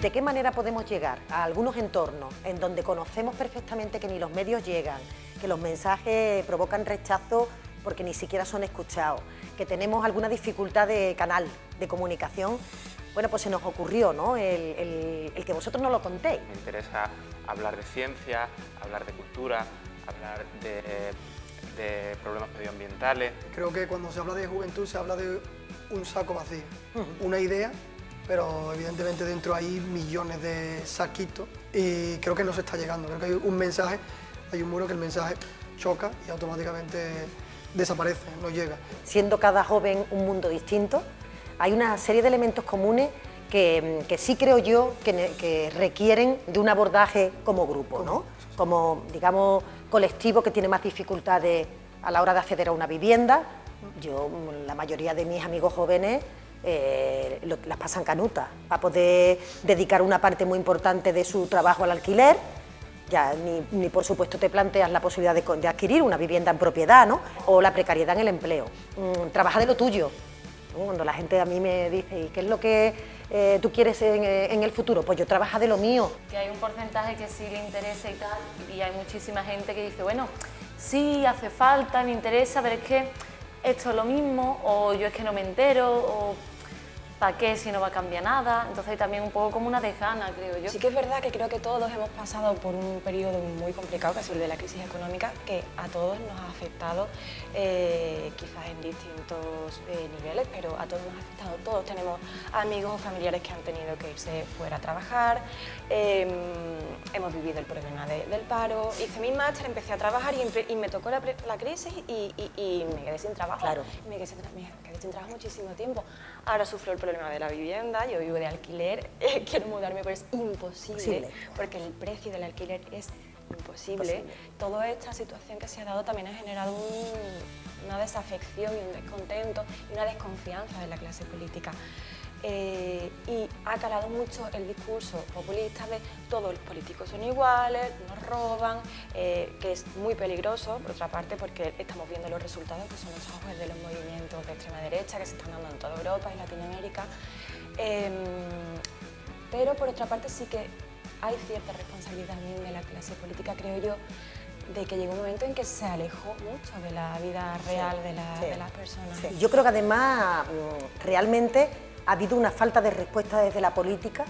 ¿De qué manera podemos llegar a algunos entornos en donde conocemos perfectamente que ni los medios llegan, que los mensajes provocan rechazo porque ni siquiera son escuchados, que tenemos alguna dificultad de canal de comunicación? Bueno, pues se nos ocurrió, ¿no?, el que vosotros nos lo contéis. Me interesa hablar de ciencia, hablar de cultura, hablar de problemas medioambientales. Creo que cuando se habla de juventud se habla de un saco vacío, una idea, pero evidentemente dentro hay millones de saquitos y creo que no se está llegando. Creo que hay un mensaje, hay un muro que el mensaje choca y automáticamente desaparece, no llega. Siendo cada joven un mundo distinto, hay una serie de elementos comunes que sí creo yo que requieren de un abordaje como grupo, ¿no? Como, digamos, colectivo que tiene más dificultades a la hora de acceder a una vivienda. Yo, la mayoría de mis amigos jóvenes las pasan canutas para poder dedicar una parte muy importante de su trabajo al alquiler. Ya ni por supuesto te planteas la posibilidad de adquirir una vivienda en propiedad, ¿no? O la precariedad en el empleo. Trabaja de lo tuyo. Cuando la gente a mí me dice, ¿y qué es lo que tú quieres en el futuro? Pues yo trabajo de lo mío. Que hay un porcentaje que sí le interesa y tal, y hay muchísima gente que dice, bueno, sí, hace falta, me interesa, pero es que esto es lo mismo, o yo es que no me entero, o ¿para qué si no va a cambiar nada? Entonces hay también un poco como una desgana, creo yo. Sí que es verdad que creo que todos hemos pasado por un periodo muy complicado, que ha sido el de la crisis económica, que a todos nos ha afectado, quizás en distintos niveles, pero a todos nos ha afectado. Todos tenemos amigos o familiares que han tenido que irse fuera a trabajar, hemos vivido el problema del paro, hice mi máster, empecé a trabajar y me tocó la crisis y me quedé sin trabajo. Claro. Me quedé sin trabajo muchísimo tiempo. Ahora sufro el problema de la vivienda, yo vivo de alquiler, quiero mudarme, pero es imposible, porque el precio del alquiler es imposible. Toda esta situación que se ha dado también ha generado una desafección y un descontento y una desconfianza de la clase política. Y ha calado mucho el discurso populista de todos los políticos son iguales, nos roban, que es muy peligroso, por otra parte, porque estamos viendo los resultados que son los auges de los movimientos de extrema derecha que se están dando en toda Europa y Latinoamérica. Pero por otra parte sí que hay cierta responsabilidad también de la clase política, creo yo, de que llegó un momento en que se alejó mucho de la vida real de las personas. Sí. Yo creo que además realmente ha habido una falta de respuesta desde la política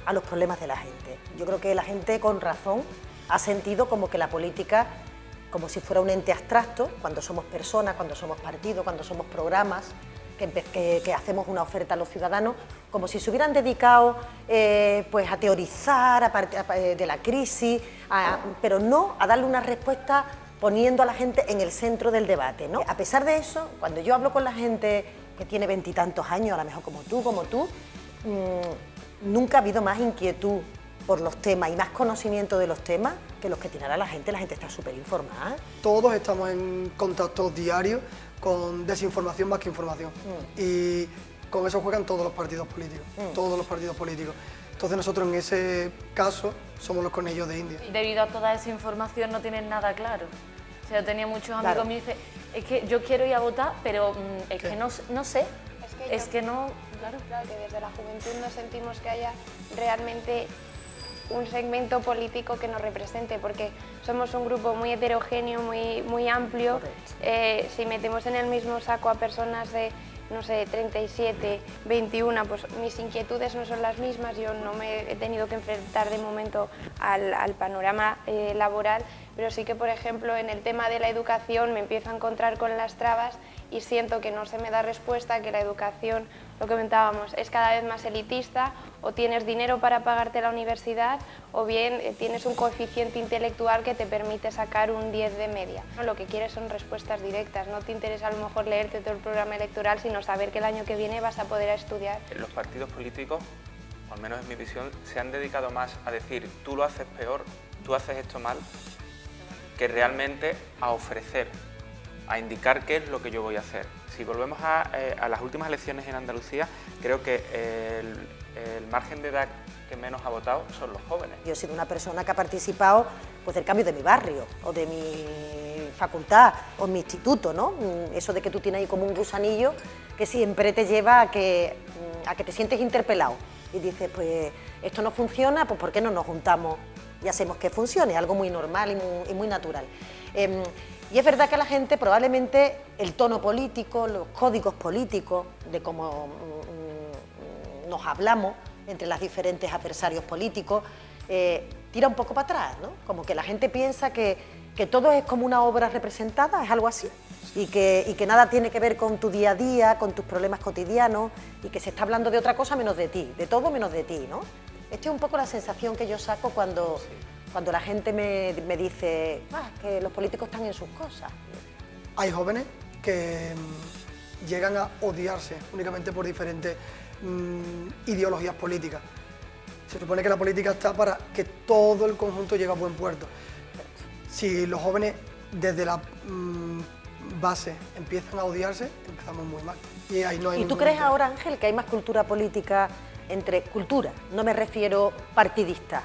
a los problemas de la gente. Yo creo que la gente con razón ha sentido como que la política, como si fuera un ente abstracto, cuando somos personas, cuando somos partidos, cuando somos programas, que hacemos una oferta a los ciudadanos, como si se hubieran dedicado pues a teorizar de la crisis, pero no a darle una respuesta poniendo a la gente en el centro del debate, ¿no? A pesar de eso, cuando yo hablo con la gente que tiene 20 y tantos años, a lo mejor como tú, nunca ha habido más inquietud por los temas y más conocimiento de los temas que los que tiene ahora la gente está súper informada. Todos estamos en contacto diario con desinformación más que información y con eso juegan todos los partidos políticos, todos los partidos políticos. Entonces nosotros en ese caso somos los conejillos de India. Debido a toda esa información no tienen nada claro. O sea, yo tenía muchos amigos que me dicen, es que yo quiero ir a votar, pero es que no sé. Es que no, claro. Claro, que desde la juventud no sentimos que haya realmente un segmento político que nos represente, porque somos un grupo muy heterogéneo, muy amplio. Si metemos en el mismo saco a personas de, no sé, 37, 21, pues mis inquietudes no son las mismas, yo no me he tenido que enfrentar de momento al panorama laboral, pero sí que, por ejemplo, en el tema de la educación me empiezo a encontrar con las trabas y siento que no se me da respuesta, que la educación, lo que comentábamos, es cada vez más elitista, o tienes dinero para pagarte la universidad, o bien tienes un coeficiente intelectual que te permite sacar un 10 de media. Lo que quieres son respuestas directas, no te interesa a lo mejor leerte todo el programa electoral, sino saber que el año que viene vas a poder estudiar. Los partidos políticos, o al menos en mi visión, se han dedicado más a decir tú lo haces peor, tú haces esto mal, que realmente a ofrecer, a indicar qué es lo que yo voy a hacer. Si volvemos a las últimas elecciones en Andalucía, creo que el margen de edad que menos ha votado son los jóvenes. Yo he sido una persona que ha participado pues, del cambio de mi barrio, o de mi facultad, o mi instituto, ¿no? Eso de que tú tienes ahí como un gusanillo que siempre te lleva a que a que te sientes interpelado y dices, pues esto no funciona, pues ¿por qué no nos juntamos y hacemos que funcione? Algo muy normal y muy natural. Y es verdad que a la gente probablemente el tono político, los códigos políticos de cómo nos hablamos entre los diferentes adversarios políticos, tira un poco para atrás, ¿no? Como que la gente piensa que todo es como una obra representada, es algo así, y que nada tiene que ver con tu día a día, con tus problemas cotidianos, y que se está hablando de otra cosa menos de ti, de todo menos de ti, ¿no? Esta es un poco la sensación que yo saco cuando la gente me dice que los políticos están en sus cosas. Hay jóvenes que llegan a odiarse únicamente por diferentes ideologías políticas. Se supone que la política está para que todo el conjunto llegue a buen puerto. Si los jóvenes desde la base empiezan a odiarse, empezamos muy mal. Y ahí no hay. ¿Y tú crees ahora, Ángel, que hay más cultura política entre cultura? No me refiero partidista,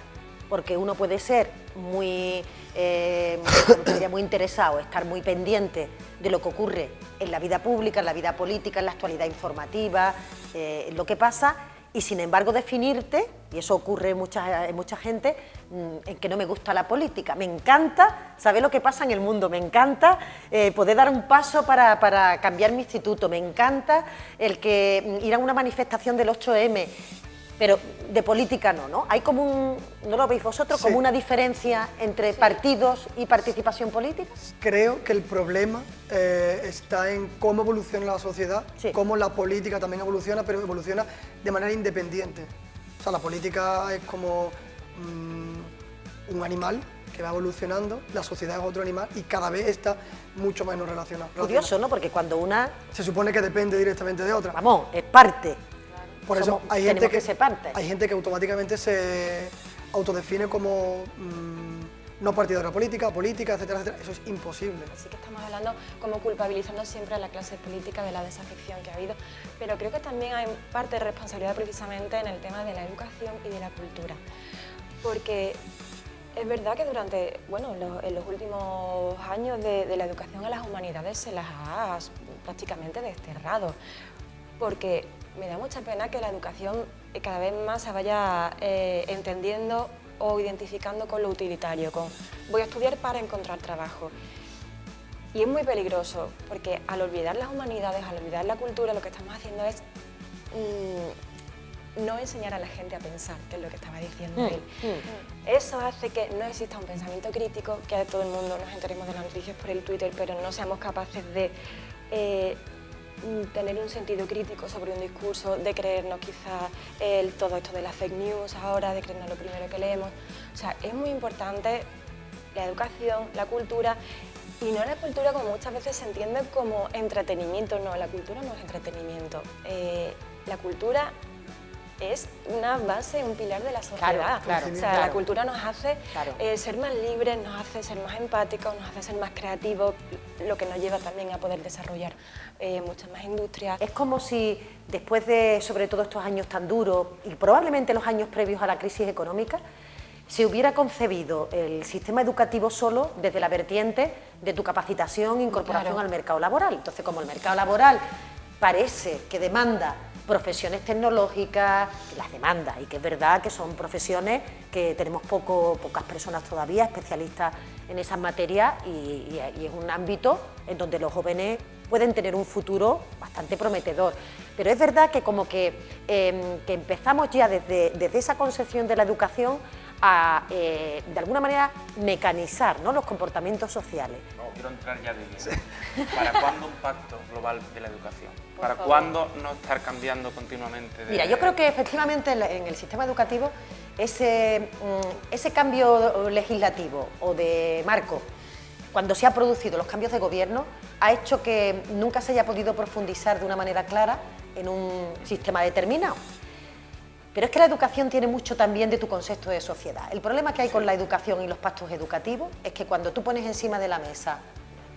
porque uno puede ser muy interesado, estar muy pendiente de lo que ocurre en la vida pública, en la vida política, en la actualidad informativa, en lo que pasa, y sin embargo definirte, y eso ocurre en mucha gente, en que no me gusta la política. Me encanta saber lo que pasa en el mundo, me encanta poder dar un paso para cambiar mi instituto, me encanta ir a una manifestación del 8M, pero de política no. Hay como ¿no lo veis vosotros? Como una diferencia entre partidos y participación política. Creo que el problema está en cómo evoluciona la sociedad, cómo la política también evoluciona, pero evoluciona de manera independiente. O sea, la política es como un animal que va evolucionando, la sociedad es otro animal y cada vez está mucho menos relacionada. Curioso, ¿no? Porque cuando una... Se supone que depende directamente de otra. Vamos, es parte. Por eso hay gente que automáticamente se autodefine como no partidaria política, etcétera, etcétera. Eso es imposible. Así que estamos hablando como culpabilizando siempre a la clase política de la desafección que ha habido, pero creo que también hay parte de responsabilidad precisamente en el tema de la educación y de la cultura, porque es verdad que durante, en los últimos años de la educación a las humanidades se las ha prácticamente desterrado, porque me da mucha pena que la educación cada vez más se vaya entendiendo o identificando con lo utilitario, con voy a estudiar para encontrar trabajo. Y es muy peligroso, porque al olvidar las humanidades, al olvidar la cultura, lo que estamos haciendo es no enseñar a la gente a pensar, que es lo que estaba diciendo él. Eso hace que no exista un pensamiento crítico, que a todo el mundo nos enteremos de las noticias por el Twitter, pero no seamos capaces de tener un sentido crítico sobre un discurso, de creernos quizás todo esto de las fake news ahora, de creernos lo primero que leemos. O sea, es muy importante la educación, la cultura, y no la cultura como muchas veces se entiende como entretenimiento. No, la cultura no es entretenimiento. La cultura es una base, un pilar de la sociedad. Claro, o sea, la cultura nos hace ser más libres, nos hace ser más empáticos, nos hace ser más creativos, lo que nos lleva también a poder desarrollar muchas más industrias. Es como si después de, sobre todo estos años tan duros, y probablemente los años previos a la crisis económica, se hubiera concebido el sistema educativo solo desde la vertiente de tu capacitación e incorporación al mercado laboral. Entonces, como el mercado laboral parece que demanda profesiones tecnológicas, las demanda, y que es verdad que son profesiones que tenemos pocas personas todavía especialistas en esas materias, y es un ámbito en donde los jóvenes pueden tener un futuro bastante prometedor. Pero es verdad que como que empezamos ya desde esa concepción de la educación a, de alguna manera, mecanizar, ¿no?, los comportamientos sociales. No, quiero entrar ya de lleno. ¿Para cuándo un pacto global de la educación? ¿Para cuándo no estar cambiando continuamente? Mira, yo creo que efectivamente en el sistema educativo ese cambio legislativo o de marco, cuando se han producido los cambios de gobierno, ha hecho que nunca se haya podido profundizar de una manera clara en un sistema determinado. Pero es que la educación tiene mucho también de tu concepto de sociedad. El problema que hay con la educación y los pactos educativos es que cuando tú pones encima de la mesa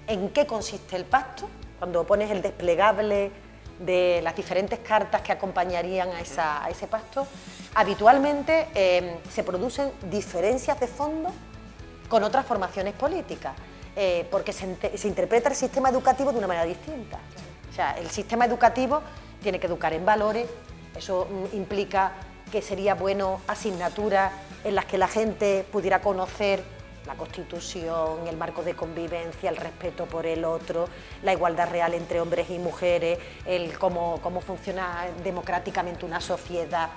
en qué consiste el pacto, cuando pones el desplegable de las diferentes cartas que acompañarían a ese pacto, habitualmente se producen diferencias de fondo con otras formaciones políticas, porque se interpreta el sistema educativo de una manera distinta. O sea, el sistema educativo tiene que educar en valores, Eso implica que sería bueno asignaturas en las que la gente pudiera conocer la Constitución, el marco de convivencia, el respeto por el otro, la igualdad real entre hombres y mujeres, cómo funciona democráticamente una sociedad.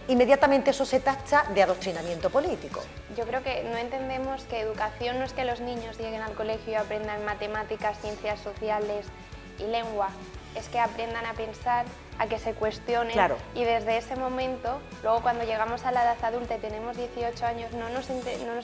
Inmediatamente eso se tacha de adoctrinamiento político. Yo creo que no entendemos que educación no es que los niños lleguen al colegio y aprendan matemáticas, ciencias sociales y lengua, es que aprendan a pensar, a que se cuestionen, claro. Y desde ese momento, luego cuando llegamos a la edad adulta y tenemos 18 años, no nos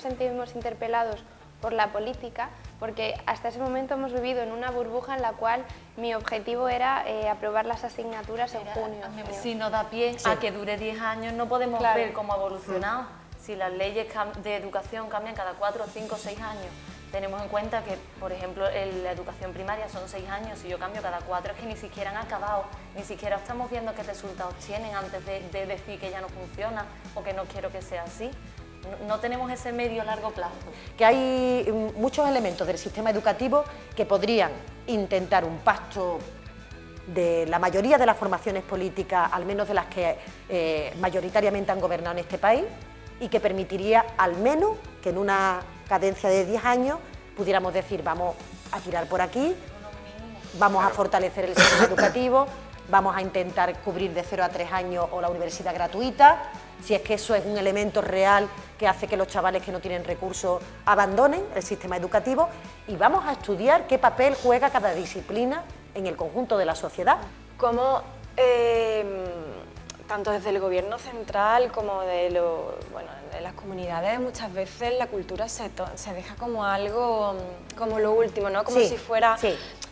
sentimos interpelados por la política, porque hasta ese momento hemos vivido en una burbuja en la cual mi objetivo era aprobar las asignaturas en junio. Si nos da pie a que dure 10 años, no podemos ver cómo ha evolucionado. Si las leyes de educación cambian cada 4, 5, 6 años, tenemos en cuenta que, por ejemplo, en la educación primaria son 6 años, si yo cambio cada 4 es que ni siquiera han acabado, ni siquiera estamos viendo qué resultados tienen antes de decir que ya no funciona o que no quiero que sea así. No tenemos ese medio a largo plazo. Que hay muchos elementos del sistema educativo que podrían intentar un pacto de la mayoría de las formaciones políticas, al menos de las que mayoritariamente han gobernado en este país, y que permitiría al menos que en una cadencia de 10 años pudiéramos decir vamos a tirar por aquí, vamos a fortalecer el sistema educativo, vamos a intentar cubrir de 0 a 3 años o la universidad gratuita, si es que eso es un elemento real que hace que los chavales que no tienen recursos abandonen el sistema educativo, y vamos a estudiar qué papel juega cada disciplina en el conjunto de la sociedad. Como tanto desde el gobierno central como de las comunidades, muchas veces la cultura se deja como algo, como lo último, ¿no? Como si fuera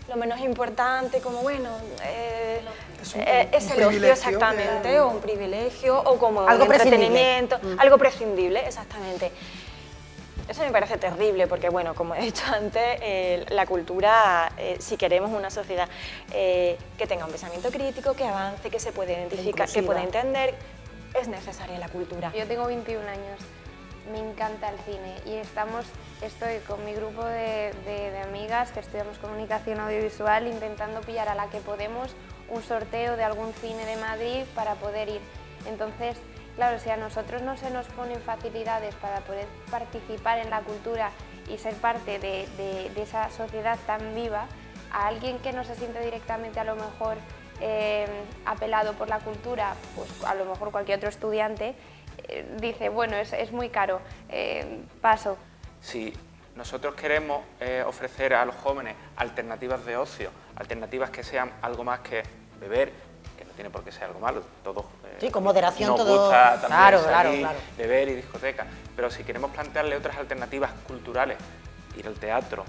lo menos importante, como bueno, es el ocio exactamente, o un privilegio, o como algo entretenimiento, algo prescindible, exactamente. Eso me parece terrible porque, bueno, como he dicho antes, la cultura, si queremos una sociedad que tenga un pensamiento crítico, que avance, que se pueda identificar, que pueda entender, es necesaria la cultura. Yo tengo 21 años, me encanta el cine y estoy con mi grupo de amigas que estudiamos comunicación audiovisual intentando pillar a la que podemos un sorteo de algún cine de Madrid para poder ir. Entonces, claro, si a nosotros no se nos ponen facilidades para poder participar en la cultura y ser parte de esa sociedad tan viva, a alguien que no se siente directamente a lo mejor apelado por la cultura, pues a lo mejor cualquier otro estudiante, dice, bueno, es muy caro, paso. Si nosotros queremos ofrecer a los jóvenes alternativas de ocio, alternativas que sean algo más que beber, que no tiene por qué ser algo malo, todos sí, con moderación nos todo. gusta también Claro. beber y discoteca, pero si queremos plantearle otras alternativas culturales, ir al teatro,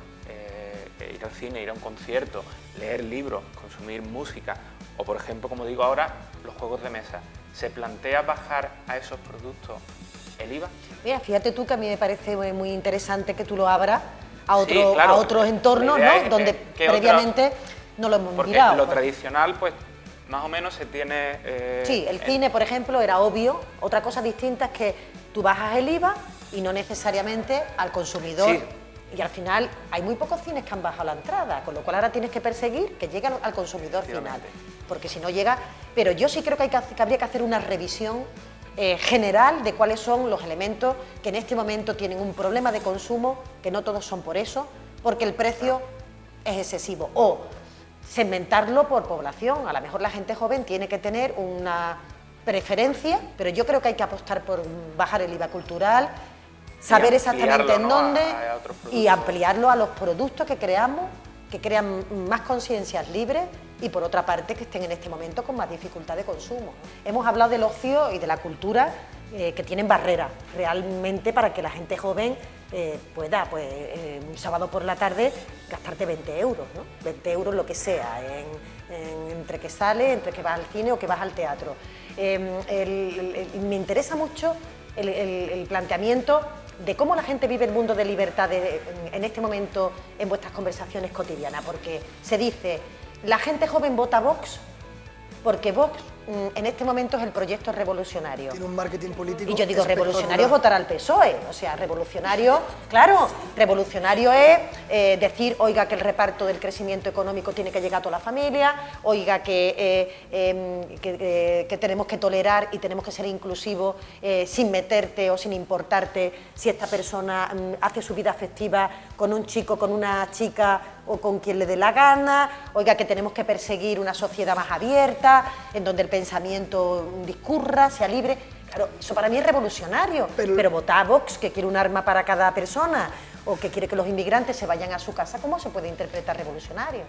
ir al cine, ir a un concierto, leer libros, consumir música, o por ejemplo, como digo ahora, los juegos de mesa, ¿se plantea bajar a esos productos el IVA? Mira, fíjate tú que a mí me parece muy interesante que tú lo abras a claro, otros entornos, ¿no? Donde previamente no lo hemos mirado. Porque lo tradicional, pues, más o menos se tiene... sí, el cine, por ejemplo, era obvio. Otra cosa distinta es que tú bajas el IVA y no necesariamente al consumidor. Sí. Y al final hay muy pocos cines que han bajado la entrada, con lo cual ahora tienes que perseguir que llegue al consumidor final, porque si no llega... Pero yo sí creo que habría que hacer una revisión general de cuáles son los elementos que en este momento tienen un problema de consumo, que no todos son por eso, porque el precio es excesivo, o segmentarlo por población. A lo mejor la gente joven tiene que tener una preferencia, pero yo creo que hay que apostar por bajar el IVA cultural, saber exactamente en dónde y ampliarlo a los productos que creamos, que crean más conciencias libres y por otra parte que estén en este momento con más dificultad de consumo. Hemos hablado del ocio y de la cultura que tienen barreras realmente para que la gente joven pueda un sábado por la tarde gastarte 20 euros, ¿no? 20 euros lo que sea, entre que sale, entre que vas al cine o que vas al teatro. Me interesa mucho el planteamiento de cómo la gente vive el mundo de libertad en este momento en vuestras conversaciones cotidianas, porque se dice, la gente joven vota Vox porque Vox en este momento es el proyecto revolucionario. Tiene un marketing político. Y yo digo, espectacular. revolucionario es votar al PSOE, o sea, revolucionario, claro, revolucionario es decir, oiga, que el reparto del crecimiento económico tiene que llegar a toda la familia, oiga, que tenemos que tolerar y tenemos que ser inclusivos sin meterte o sin importarte si esta persona hace su vida afectiva con un chico, con una chica o con quien le dé la gana, oiga, que tenemos que perseguir una sociedad más abierta, en donde el pensamiento discurra, sea libre. Claro, eso para mí es revolucionario, pero votar a Vox, que quiere un arma para cada persona, o que quiere que los inmigrantes se vayan a su casa, ¿cómo se puede interpretar revolucionario?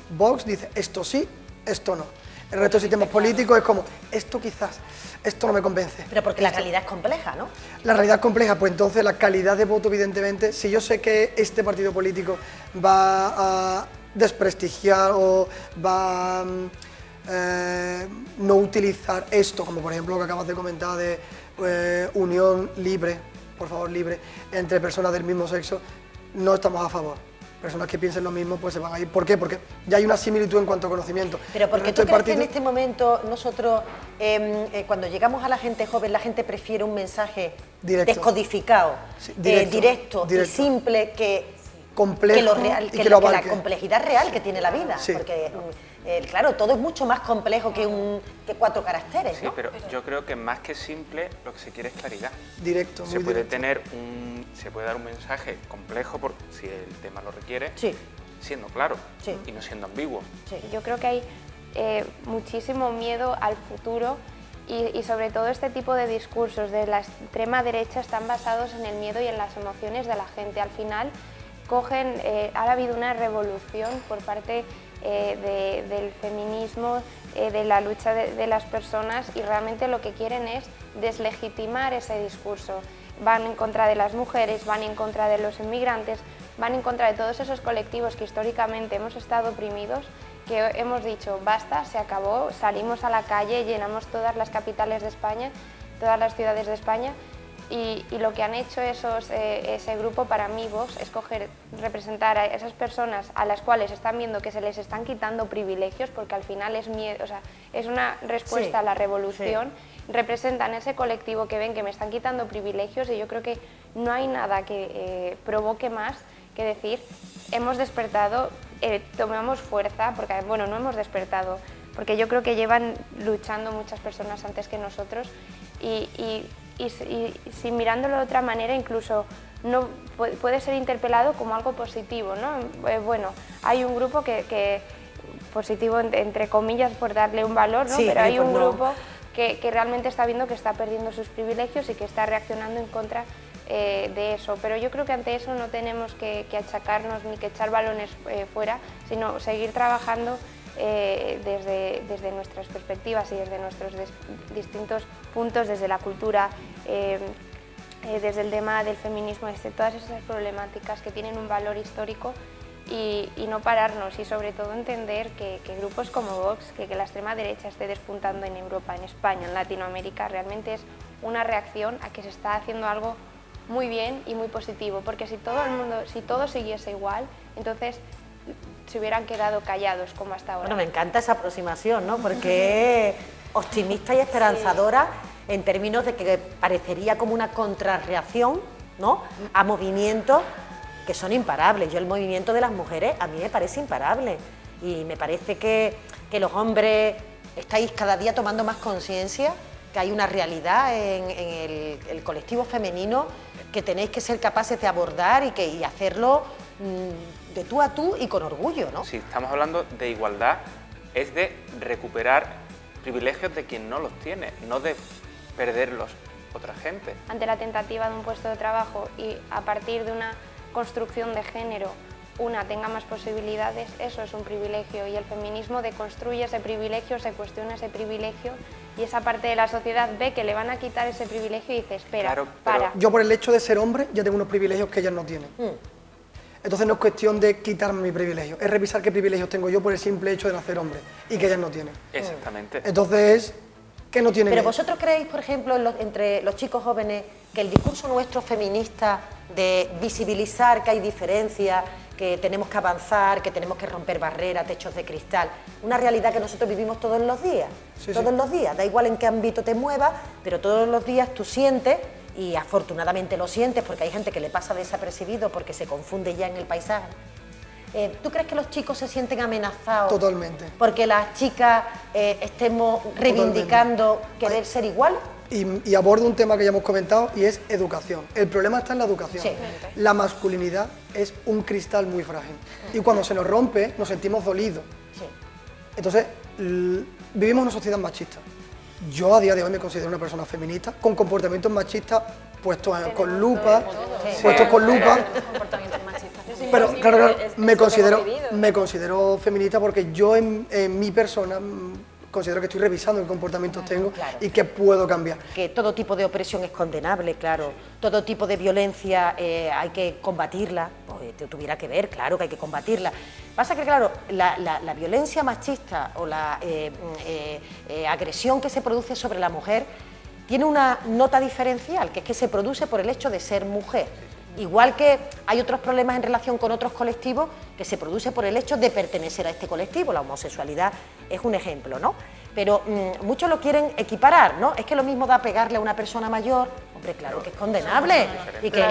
Vox dice, esto sí, esto no. El resto de sistemas políticos es como, esto quizás, esto no me convence. Pero porque la realidad es compleja, ¿no? La realidad es compleja, pues entonces la calidad de voto, evidentemente, si yo sé que este partido político va a desprestigiar o va a no utilizar esto, como por ejemplo lo que acabas de comentar de unión libre, por favor libre, entre personas del mismo sexo, no estamos a favor. Personas que piensen lo mismo pues se van a ir. ¿Por qué? Porque ya hay una similitud en cuanto a conocimiento. Pero porque tú crees que en este momento nosotros, cuando llegamos a la gente joven, la gente prefiere un mensaje descodificado, sí, directo y simple que complejo que la complejidad real que tiene la vida. Sí. Porque, claro, todo es mucho más complejo que 4 caracteres, ¿no? Sí, pero yo creo que más que simple, lo que se quiere es claridad. Directo, se puede se puede dar un mensaje complejo, si el tema lo requiere, sí, siendo claro, sí, y no siendo ambiguo. Sí. Yo creo que hay muchísimo miedo al futuro y sobre todo este tipo de discursos de la extrema derecha están basados en el miedo y en las emociones de la gente. Al final cogen, ha habido una revolución por parte del feminismo, de la lucha de las personas, y realmente lo que quieren es deslegitimar ese discurso. Van en contra de las mujeres, van en contra de los inmigrantes, van en contra de todos esos colectivos que históricamente hemos estado oprimidos, que hemos dicho basta, se acabó, salimos a la calle, llenamos todas las capitales de España, todas las ciudades de España. Y lo que han hecho ese grupo, para mí, Vox, es representar a esas personas a las cuales están viendo que se les están quitando privilegios, porque al final es miedo, o sea, es una respuesta a la revolución. Sí. Representan ese colectivo que ven que me están quitando privilegios, y yo creo que no hay nada que provoque más que decir, hemos despertado, tomamos fuerza, porque, bueno, no hemos despertado, porque yo creo que llevan luchando muchas personas antes que nosotros, y si mirándolo de otra manera, incluso no puede ser interpelado como algo positivo, ¿no? Bueno, hay un grupo que positivo entre comillas por darle un valor, ¿no? Sí, pero hay un grupo que realmente está viendo que está perdiendo sus privilegios y que está reaccionando en contra de eso. Pero yo creo que ante eso no tenemos que achacarnos ni que echar balones fuera, sino seguir trabajando desde nuestras perspectivas y desde nuestros distintos puntos, desde la cultura, desde el tema del feminismo, desde todas esas problemáticas que tienen un valor histórico, y no pararnos, y sobre todo entender que grupos como Vox, que la extrema derecha esté despuntando en Europa, en España, en Latinoamérica, realmente es una reacción a que se está haciendo algo muy bien y muy positivo, porque si todo siguiese igual, entonces se hubieran quedado callados como hasta ahora. Bueno, me encanta esa aproximación, ¿no? Porque es optimista y esperanzadora, sí, en términos de que parecería como una contrarreacción, ¿no?, a movimientos que son imparables. Yo el movimiento de las mujeres a mí me parece imparable, y me parece que los hombres estáis cada día tomando más conciencia que hay una realidad en el colectivo femenino que tenéis que ser capaces de abordar y hacerlo de tú a tú y con orgullo, ¿no? Si estamos hablando de igualdad, es de recuperar privilegios de quien no los tiene, no de perderlos otra gente. Ante la tentativa de un puesto de trabajo y a partir de una construcción de género una tenga más posibilidades, eso es un privilegio, y el feminismo deconstruye ese privilegio, se cuestiona ese privilegio, y esa parte de la sociedad ve que le van a quitar ese privilegio y dice, espera, claro, para. Yo por el hecho de ser hombre ya tengo unos privilegios que ellas no tienen. Entonces no es cuestión de quitarme mi privilegio, es revisar qué privilegios tengo yo por el simple hecho de nacer hombre y que ellas no tienen. Exactamente. Entonces, ¿qué no tienen? Pero vosotros creéis, por ejemplo, entre los chicos jóvenes, que el discurso nuestro feminista de visibilizar que hay diferencias, que tenemos que avanzar, que tenemos que romper barreras, techos de cristal, una realidad que nosotros vivimos todos los días, los días, da igual en qué ámbito te muevas, pero todos los días tú sientes, y afortunadamente lo sientes, porque hay gente que le pasa desapercibido porque se confunde ya en el paisaje. ¿Tú crees que los chicos se sienten amenazados? Totalmente. Porque las chicas estemos reivindicando querer ser igual. Y abordo un tema que ya hemos comentado y es educación. El problema está en la educación. Sí. La masculinidad es un cristal muy frágil y cuando se nos rompe nos sentimos dolidos. Sí. Entonces, vivimos en una sociedad machista. Yo a día de hoy me considero una persona feminista con comportamientos machistas puestos con lupa, Comportamientos machistas. pero claro, Es me lo que hemos considero feminista porque yo en mi persona considero que estoy revisando qué comportamientos tengo y que puedo cambiar. Que todo tipo de opresión es condenable, claro, todo tipo de violencia hay que combatirla, pues te tuviera que ver, claro que hay que combatirla. Pasa que, claro, la violencia machista o la agresión que se produce sobre la mujer tiene una nota diferencial, que es que se produce por el hecho de ser mujer. Igual que hay otros problemas en relación con otros colectivos que se produce por el hecho de pertenecer a este colectivo, la homosexualidad es un ejemplo, ¿no? Pero muchos lo quieren equiparar, ¿no? Es que lo mismo da pegarle a una persona mayor, hombre, claro que es condenable, y que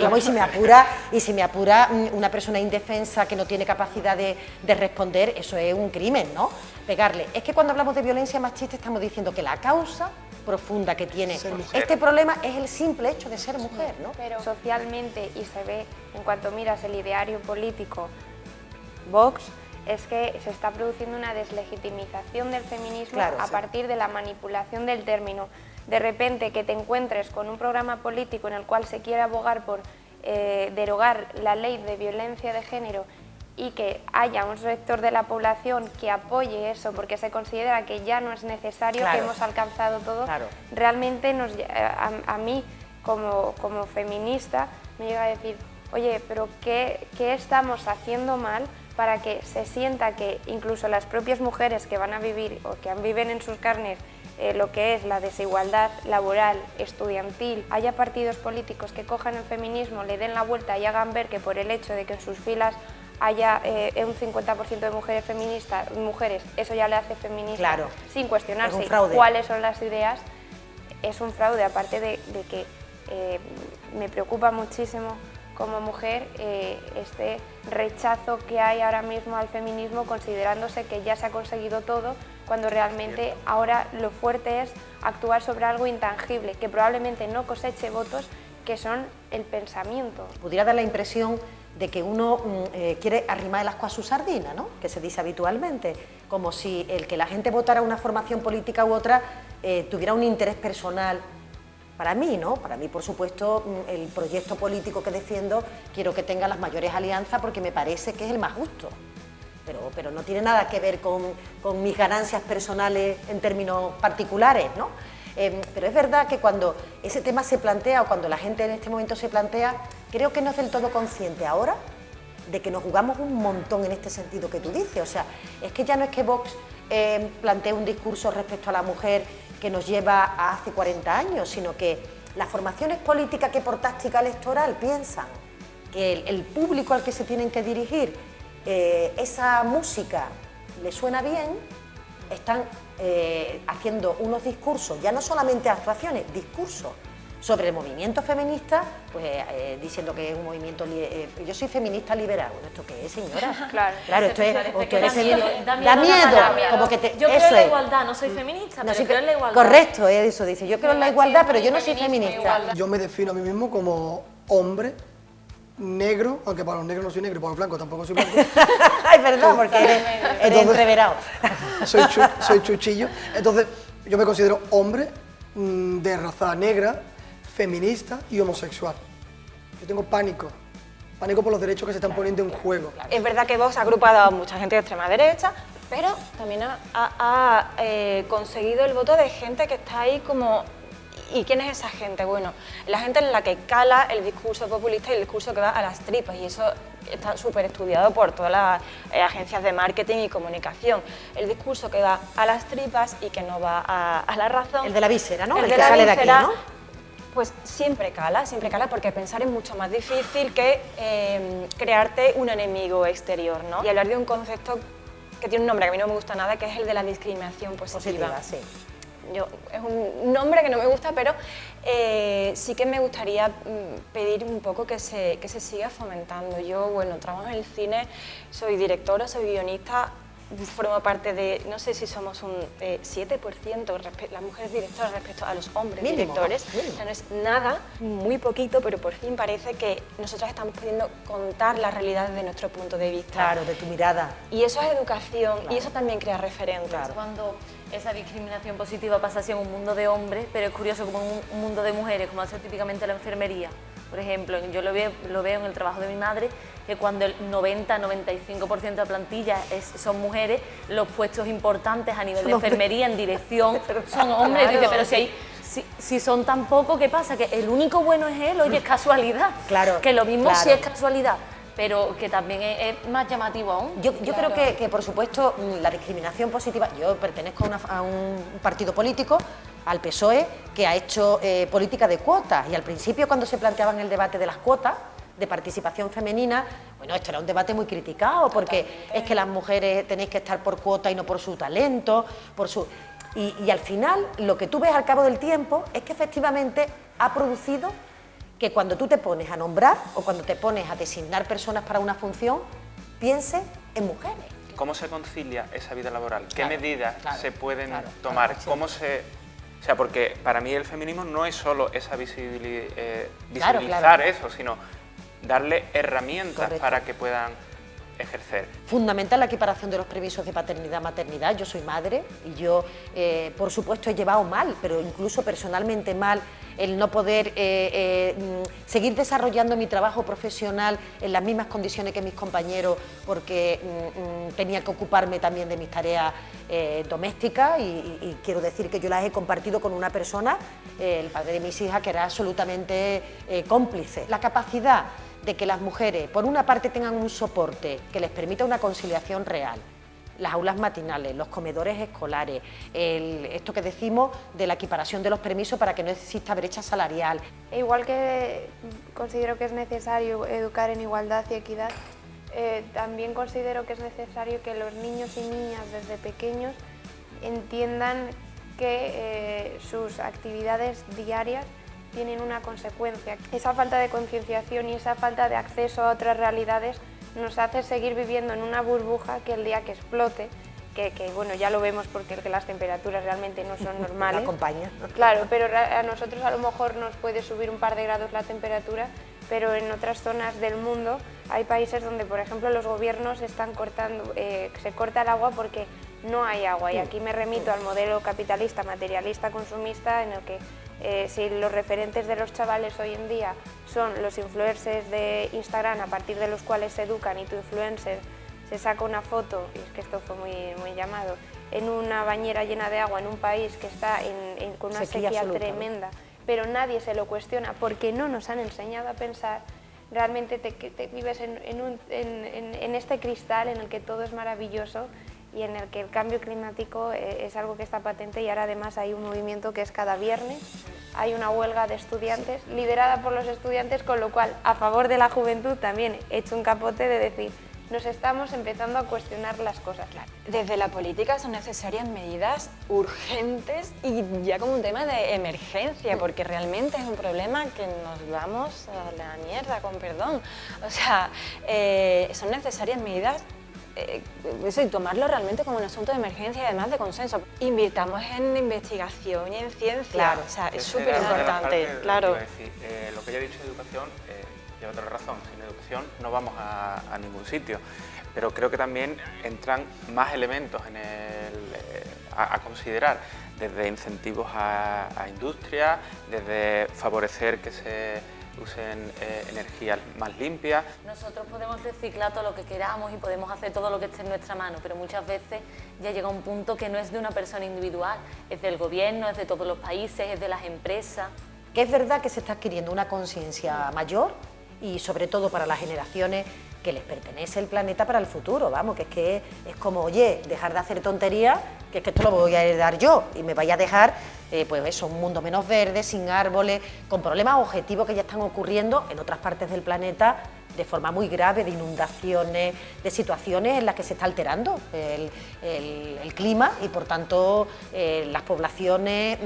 y si me apura una persona indefensa que no tiene capacidad de responder, eso es un crimen, ¿no? Pegarle. Es que cuando hablamos de violencia machista estamos diciendo que la causa profunda que tiene este problema es el simple hecho de ser mujer, ¿no? Pero socialmente, y se ve en cuanto miras el ideario político Vox, es que se está produciendo una deslegitimización del feminismo a partir de la manipulación del término. De repente que te encuentres con un programa político en el cual se quiere abogar por derogar la ley de violencia de género y que haya un sector de la población que apoye eso porque se considera que ya no es necesario, que hemos alcanzado todo, realmente a mí como feminista me llega a decir, oye, pero ¿qué estamos haciendo mal para que se sienta que incluso las propias mujeres que van a vivir o que viven en sus carnes lo que es la desigualdad laboral, estudiantil, haya partidos políticos que cojan el feminismo, le den la vuelta y hagan ver que por el hecho de que en sus filas haya un 50% de mujeres feministas, eso ya le hace feminista, sin cuestionarse cuáles son las ideas, es un fraude, aparte de que me preocupa muchísimo como mujer este rechazo que hay ahora mismo al feminismo, considerándose que ya se ha conseguido todo, cuando realmente ahora lo fuerte es actuar sobre algo intangible, que probablemente no coseche votos, que son el pensamiento. Pudiera dar la impresión de que uno quiere arrimar el ascua a su sardina, ¿no? Que se dice habitualmente, como si el que la gente votara una formación política u otra tuviera un interés personal. Para mí, ¿no? Para mí, por supuesto, el proyecto político que defiendo quiero que tenga las mayores alianzas porque me parece que es el más justo. Pero no tiene nada que ver con mis ganancias personales en términos particulares, ¿no? Pero es verdad que cuando ese tema se plantea o cuando la gente en este momento se plantea, creo que no es del todo consciente ahora de que nos jugamos un montón en este sentido que tú dices. O sea, es que ya no es que Vox plantee un discurso respecto a la mujer que nos lleva a hace 40 años, sino que las formaciones políticas que por táctica electoral piensan que el público al que se tienen que dirigir esa música le suena bien, están haciendo unos discursos, ya no solamente actuaciones, discursos sobre el movimiento feminista, pues diciendo que es un movimiento... yo soy feminista liberal. Bueno, ¿esto qué es, señora? Claro, esto es... o tú eres feminista... Da miedo. Como que yo creo en la igualdad, no soy feminista, pero creo en la igualdad. Correcto, eso dice. Yo creo en la igualdad, pero yo no soy feminista. Yo me defino a mí mismo como hombre negro, aunque para los negros no soy negro, para los blancos tampoco soy blanco. Es verdad, porque eres entreverado. Soy chuchillo. Entonces, yo me considero hombre de raza negra, feminista y homosexual. Yo tengo pánico por los derechos que se están poniendo en juego. Es verdad que Vox ha agrupado a mucha gente de extrema derecha, pero también ha conseguido el voto de gente que está ahí como... ¿Y quién es esa gente? Bueno, la gente en la que cala el discurso populista y el discurso que va a las tripas, y eso está súper estudiado por todas las agencias de marketing y comunicación. El discurso que va a las tripas y que no va a la razón. El de la víscera, ¿no? El que de la sale víscera, de aquí, ¿no? Pues siempre cala porque pensar es mucho más difícil que crearte un enemigo exterior, ¿no? Y hablar de un concepto que tiene un nombre que a mí no me gusta nada, que es el de la discriminación positiva. Sí. Es un nombre que no me gusta, pero sí que me gustaría pedir un poco que se siga fomentando. Yo, bueno, trabajo en el cine, soy directora, soy guionista, formo parte de, no sé si somos un 7% las mujeres directoras respecto a los hombres directores. O sea, no es nada, muy poquito, pero por fin parece que nosotras estamos pudiendo contar la realidad desde nuestro punto de vista. Claro, de tu mirada. Y eso es educación, y eso también crea referentes. Claro. Cuando esa discriminación positiva pasa así en un mundo de hombres, pero es curioso como en un mundo de mujeres, como hace típicamente la enfermería. Por ejemplo, yo lo veo en el trabajo de mi madre, que cuando el 90-95% de la plantilla son mujeres, los puestos importantes a nivel de enfermería, en dirección, son hombres. Claro. Dice, pero si son tan pocos, ¿qué pasa? Que el único bueno es él, oye, es casualidad. Claro, que lo mismo claro. sí es casualidad, pero que también es más llamativo aún. Yo creo que, por supuesto, la discriminación positiva... Yo pertenezco a un partido político, al PSOE, que ha hecho política de cuotas, y al principio, cuando se planteaban el debate de las cuotas de participación femenina, bueno, esto era un debate muy criticado, porque es que las mujeres tenéis que estar por cuota y no por su talento, y al final, lo que tú ves al cabo del tiempo es que efectivamente ha producido que cuando tú te pones a nombrar o cuando te pones a designar personas para una función, pienses en mujeres. ¿Cómo se concilia esa vida laboral? ¿Qué Claro, medidas claro, se pueden claro, tomar? claro, sí. ¿Cómo se...? O sea, porque para mí el feminismo no es solo esa visibilizar claro. eso, sino darle herramientas Correcto. para que puedan ejercer. Fundamental la equiparación de los permisos de paternidad-maternidad. Yo soy madre y yo, por supuesto, he llevado mal, pero incluso personalmente mal, el no poder seguir desarrollando mi trabajo profesional en las mismas condiciones que mis compañeros, porque tenía que ocuparme también de mis tareas domésticas, y quiero decir que yo las he compartido con una persona, el padre de mis hijas, que era absolutamente cómplice. La capacidad de que las mujeres, por una parte, tengan un soporte que les permita una conciliación real, las aulas matinales, los comedores escolares, esto que decimos de la equiparación de los permisos para que no exista brecha salarial. E igual que considero que es necesario educar en igualdad y equidad, también considero que es necesario que los niños y niñas desde pequeños entiendan que sus actividades diarias tienen una consecuencia. Esa falta de concienciación y esa falta de acceso a otras realidades nos hace seguir viviendo en una burbuja que el día que explote, que bueno, ya lo vemos porque las temperaturas realmente no son normales. No acompaña. Claro, pero a nosotros a lo mejor nos puede subir un par de grados la temperatura, pero en otras zonas del mundo hay países donde, por ejemplo, los gobiernos están cortando, se corta el agua porque no hay agua, y aquí me remito al modelo capitalista, materialista, consumista, en el que si los referentes de los chavales hoy en día son los influencers de Instagram, a partir de los cuales se educan, y tu influencer se saca una foto, y es que esto fue muy llamado, en una bañera llena de agua en un país que está con una sequía tremenda, pero nadie se lo cuestiona porque no nos han enseñado a pensar. Realmente te vives en este cristal en el que todo es maravilloso y en el que el cambio climático es algo que está patente, y ahora además hay un movimiento que es cada viernes, hay una huelga de estudiantes liderada por los estudiantes, con lo cual a favor de la juventud también he hecho un capote de decir, nos estamos empezando a cuestionar las cosas. Desde la política son necesarias medidas urgentes y ya como un tema de emergencia, porque realmente es un problema que nos vamos a la mierda, con perdón. O sea, son necesarias medidas, eso, y tomarlo realmente como un asunto de emergencia y además de consenso. Invirtamos en investigación y en ciencia, Claro. o sea, es Esa súper era una de las importante, partes claro. que iba a decir. Lo que ya he dicho de educación, lleva otra razón, sin educación no vamos a ningún sitio, pero creo que también entran más elementos a considerar, desde incentivos a industria, desde favorecer que se usen energías más limpias. Nosotros podemos reciclar todo lo que queramos y podemos hacer todo lo que esté en nuestra mano, pero muchas veces ya llega un punto que no es de una persona individual, es del gobierno, es de todos los países, es de las empresas. Que es verdad que se está adquiriendo una conciencia mayor, y sobre todo para las generaciones que les pertenece el planeta para el futuro, vamos, que es como, oye, dejar de hacer tonterías, que es que esto lo voy a heredar yo y me vaya a dejar, pues eso, un mundo menos verde, sin árboles, con problemas objetivos que ya están ocurriendo en otras partes del planeta de forma muy grave, de inundaciones, de situaciones en las que se está alterando el clima y por tanto las poblaciones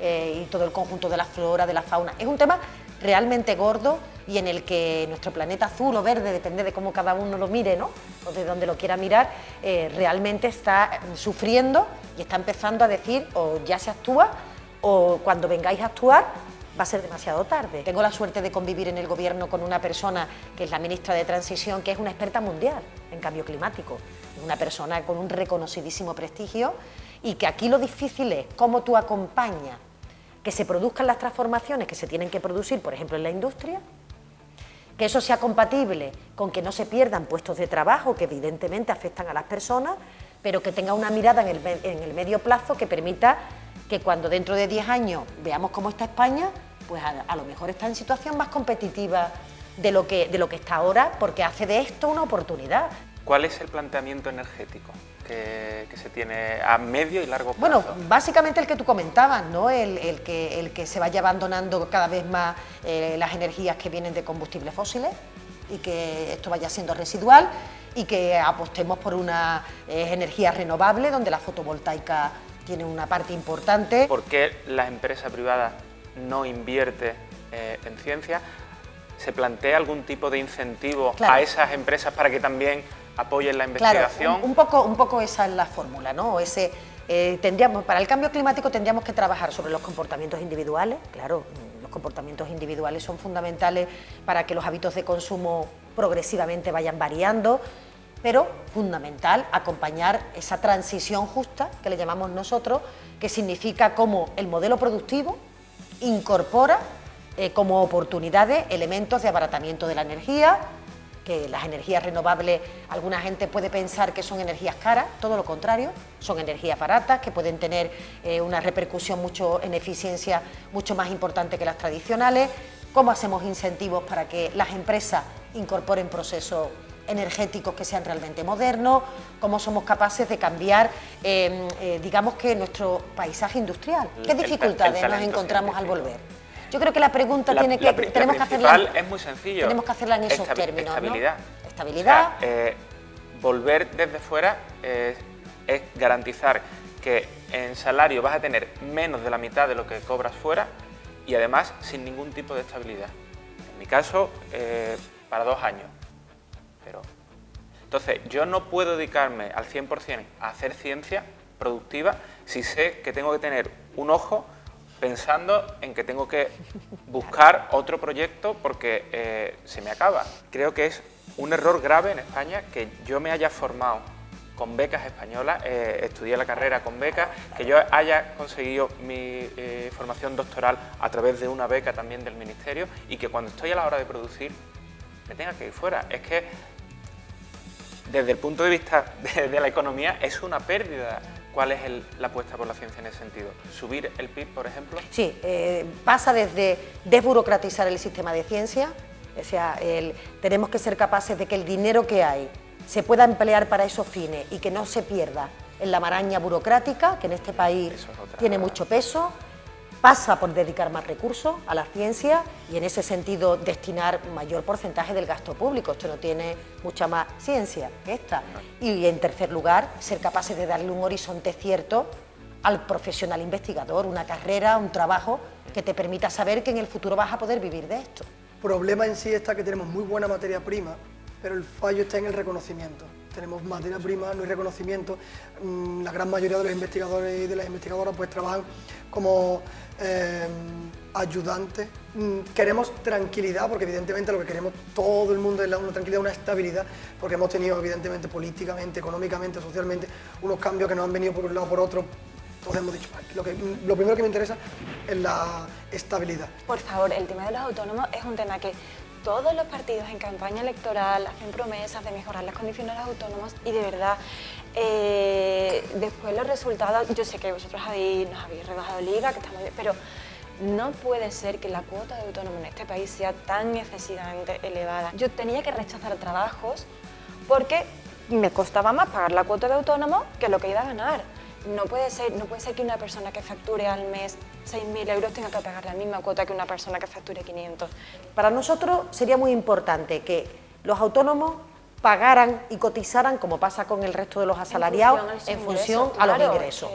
y todo el conjunto de la flora, de la fauna. Es un tema realmente gordo y en el que nuestro planeta azul o verde, depende de cómo cada uno lo mire, ¿no?, o de donde lo quiera mirar, realmente está sufriendo y está empezando a decir o ya se actúa o cuando vengáis a actuar va a ser demasiado tarde. Tengo la suerte de convivir en el gobierno con una persona que es la ministra de Transición, que es una experta mundial en cambio climático, una persona con un reconocidísimo prestigio y que aquí lo difícil es cómo tú acompañas que se produzcan las transformaciones que se tienen que producir, por ejemplo, en la industria, que eso sea compatible con que no se pierdan puestos de trabajo que evidentemente afectan a las personas, pero que tenga una mirada en el medio plazo que permita que cuando dentro de 10 años veamos cómo está España, pues a lo mejor está en situación más competitiva de lo que está ahora, porque hace de esto una oportunidad. ¿Cuál es el planteamiento energético que se tiene a medio y largo plazo? Bueno, básicamente el que tú comentabas, ¿no? El que se vaya abandonando cada vez más las energías que vienen de combustibles fósiles y que esto vaya siendo residual y que apostemos por una energía renovable donde la fotovoltaica tiene una parte importante. ¿Por qué las empresas privadas no invierten en ciencia? ¿Se plantea algún tipo de incentivo a esas empresas para que también apoyen la investigación? Claro, un poco esa es la fórmula, ¿no? Para el cambio climático tendríamos que trabajar sobre los comportamientos individuales, claro, los comportamientos individuales son fundamentales para que los hábitos de consumo progresivamente vayan variando, pero fundamental acompañar esa transición justa, que le llamamos nosotros, que significa cómo el modelo productivo incorpora como oportunidades elementos de abaratamiento de la energía, que las energías renovables, alguna gente puede pensar que son energías caras, todo lo contrario, son energías baratas, que pueden tener una repercusión en eficiencia mucho más importante que las tradicionales. ¿Cómo hacemos incentivos para que las empresas incorporen procesos energéticos que sean realmente modernos? ¿Cómo somos capaces de cambiar, digamos que nuestro paisaje industrial? ¿Qué dificultades nos encontramos al volver? Yo creo que la pregunta tenemos que hacerla. Es muy sencillo. Tenemos que hacerla en esos términos, estabilidad. ¿no? Estabilidad. O sea, volver desde fuera es garantizar que en salario vas a tener menos de la mitad de lo que cobras fuera y además sin ningún tipo de estabilidad. En mi caso, para 2 años. Entonces, yo no puedo dedicarme al 100% a hacer ciencia productiva si sé que tengo que tener un ojo pensando en que tengo que buscar otro proyecto porque se me acaba. Creo que es un error grave en España que yo me haya formado con becas españolas, estudié la carrera con becas, que yo haya conseguido mi formación doctoral a través de una beca también del Ministerio y que cuando estoy a la hora de producir me tenga que ir fuera. Es que desde el punto de vista de la economía es una pérdida. ¿Cuál es la apuesta por la ciencia en ese sentido? ¿Subir el PIB, por ejemplo? Sí, pasa desde desburocratizar el sistema de ciencia, o sea, tenemos que ser capaces de que el dinero que hay se pueda emplear para esos fines y que no se pierda en la maraña burocrática, que en este país tiene mucho peso. Pasa por dedicar más recursos a la ciencia y en ese sentido destinar mayor porcentaje del gasto público. Esto no tiene mucha más ciencia que esta. Y en tercer lugar, ser capaces de darle un horizonte cierto al profesional investigador, una carrera, un trabajo que te permita saber que en el futuro vas a poder vivir de esto. El problema en sí está que tenemos muy buena materia prima, pero el fallo está en el reconocimiento. Tenemos materia prima, no hay reconocimiento. La gran mayoría de los investigadores y de las investigadoras pues trabajan como ayudantes. Queremos tranquilidad, porque evidentemente lo que queremos todo el mundo es una tranquilidad, una estabilidad, porque hemos tenido evidentemente políticamente, económicamente, socialmente, unos cambios que nos han venido por un lado por otro. Entonces hemos dicho, lo primero que me interesa es la estabilidad. Por favor, el tema de los autónomos es un tema que todos los partidos en campaña electoral hacen promesas de mejorar las condiciones de los autónomos y de verdad, después los resultados, yo sé que vosotros nos habéis rebajado el IVA, que está muy bien, pero No puede ser que la cuota de autónomo en este país sea tan excesivamente elevada. Yo tenía que rechazar trabajos porque me costaba más pagar la cuota de autónomo que lo que iba a ganar. No puede ser que una persona que facture al mes 6.000 euros tenga que pagar la misma cuota que una persona que facture 500. Para nosotros sería muy importante que los autónomos pagaran y cotizaran, como pasa con el resto de los asalariados, en función a los ingresos.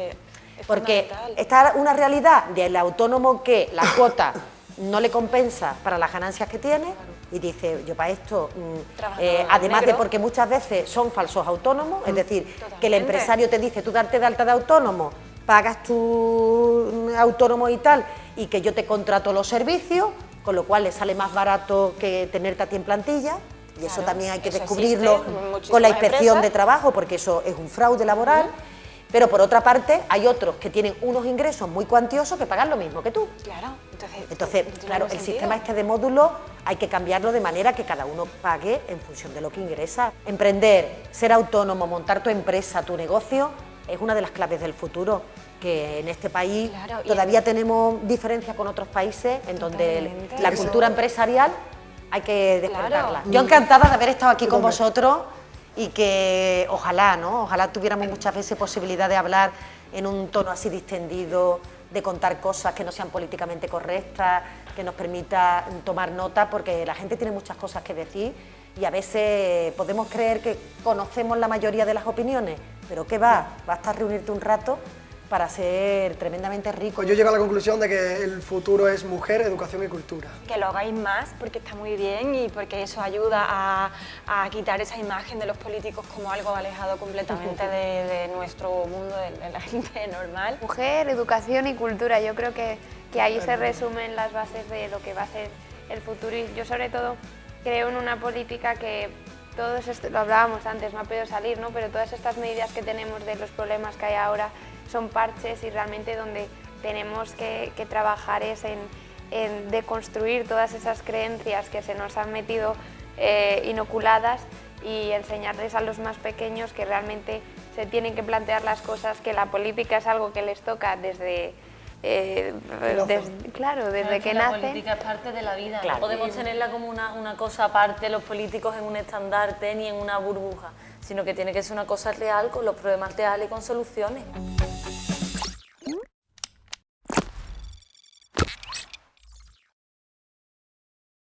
Porque está una realidad del autónomo que la cuota no le compensa para las ganancias que tiene y dice, yo para esto, además de porque muchas veces son falsos autónomos, es decir, que el empresario te dice, tú darte de alta de autónomo, pagas tu autónomo y tal, y que yo te contrato los servicios, con lo cual le sale más barato que tenerte a ti en plantilla, y eso también hay que descubrirlo con la inspección de trabajo, porque eso es un fraude laboral. Pero por otra parte, hay otros que tienen unos ingresos muy cuantiosos que pagan lo mismo que tú. Claro, entonces claro, el sistema este de módulos hay que cambiarlo de manera que cada uno pague en función de lo que ingresa. Emprender, ser autónomo, montar tu empresa, tu negocio, es una de las claves del futuro, que en este país todavía tenemos diferencias con otros países en donde la cultura empresarial hay que despertarla. Yo encantada de haber estado aquí con vosotros. Y que ojalá, ¿no? Ojalá tuviéramos muchas veces posibilidad de hablar en un tono así distendido, de contar cosas que no sean políticamente correctas, que nos permita tomar nota, porque la gente tiene muchas cosas que decir y a veces podemos creer que conocemos la mayoría de las opiniones, pero ¿qué va? Basta reunirte un rato para ser tremendamente rico. Pues yo llego a la conclusión de que el futuro es mujer, educación y cultura. Que lo hagáis más porque está muy bien y porque eso ayuda a quitar esa imagen de los políticos como algo alejado completamente de nuestro mundo, de la gente normal. Mujer, educación y cultura, yo creo que ahí se resumen las bases de lo que va a ser el futuro, y yo sobre todo creo en una política que todos esto, lo hablábamos antes, no ha podido salir, ¿no? Pero todas estas medidas que tenemos de los problemas que hay ahora son parches, y realmente donde tenemos que trabajar es en deconstruir todas esas creencias que se nos han metido inoculadas, y enseñarles a los más pequeños que realmente se tienen que plantear las cosas, que la política es algo que les toca desde que nacen. La política es parte de la vida, no podemos tenerla como una cosa aparte, los políticos en un estandarte ni en una burbuja, sino que tiene que ser una cosa real, con los problemas reales y con soluciones.